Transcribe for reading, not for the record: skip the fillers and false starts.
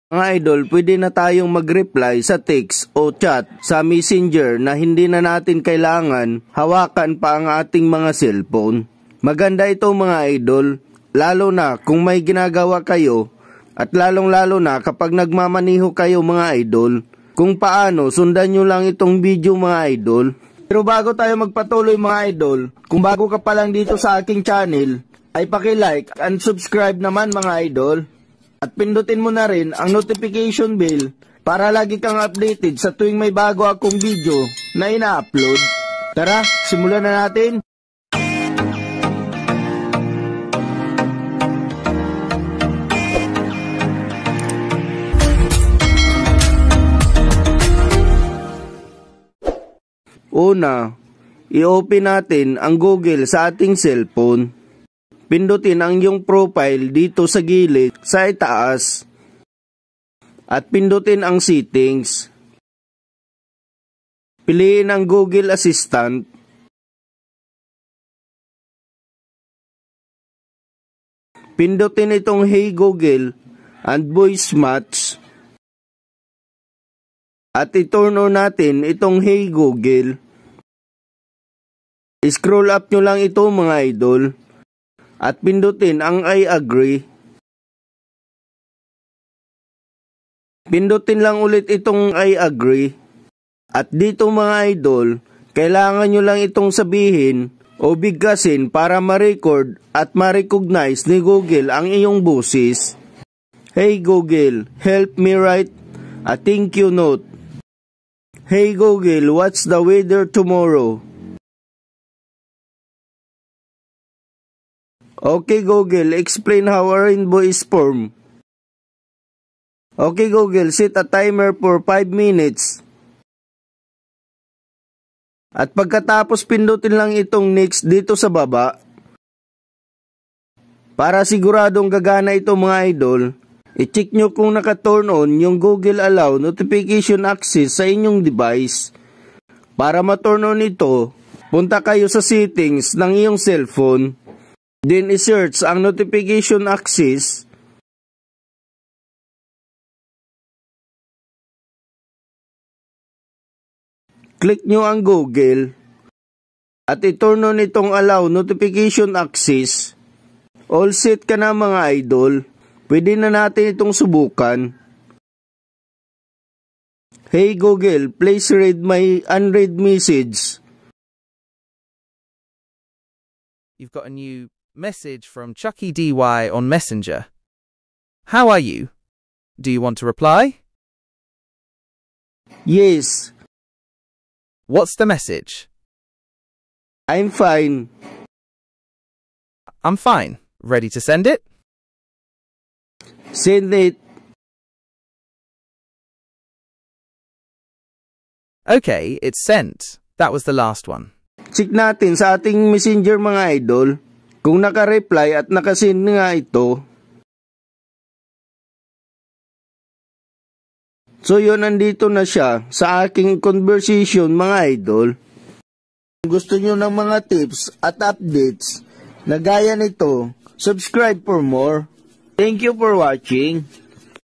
Mga idol, pwede na tayong mag-reply sa text o chat sa messenger na hindi na natin kailangan hawakan pa ang ating mga cellphone. Maganda ito mga idol, lalo na kung may ginagawa kayo at lalong-lalo na kapag nagmamaniho kayo mga idol. Kung paano, sundan nyo lang itong video mga idol. Pero bago tayo magpatuloy mga idol, kung bago ka pa lang dito sa aking channel, ay paki-like and subscribe naman mga idol. At pindutin mo na rin ang notification bell para lagi kang updated sa tuwing may bago akong video na ina-upload. Tara, simulan na natin! Una, i-open natin ang Google sa ating cellphone. Pindutin ang iyong profile dito sa gilid sa itaas. At pindutin ang settings. Piliin ang Google Assistant. Pindutin itong Hey Google and Voice Match. At i-turn on natin itong Hey Google. Scroll up nyo lang ito mga idol. At pindutin ang I agree. Pindutin lang ulit itong I agree. At dito mga idol, kailangan nyo lang itong sabihin o bigkasin para ma-record at ma-recognize ni Google ang iyong boses. Hey Google, help me write a thank you note. Hey Google, what's the weather tomorrow? Okay Google, explain how a rainbow is formed. Okay Google, set a timer for 5 minutes. At pagkatapos pindutin lang itong next dito sa baba. Para siguradong gagana ito mga idol, i-check nyo kung naka-turn on yung Google Allow Notification Access sa inyong device. Para ma-turn on ito, punta kayo sa settings ng iyong cellphone. Then i-search ang notification access. Click nyo ang Google at i-turn on itong allow notification access. All set ka na mga idol. Pwede na natin itong subukan. Hey Google, please read my unread message. You've got a new message from Chucky DY on Messenger. How are you? Do you want to reply? Yes. What's the message? I'm fine. I'm fine. Ready to send it? Send it. Okay, it's sent. That was the last one. Check natin sa ating messenger mga idol kung naka-reply at nakasend nga ito. So yun, nandito na siya sa aking conversation mga idol. Kung gusto nyo ng mga tips at updates na gaya nito, subscribe for more. Thank you for watching.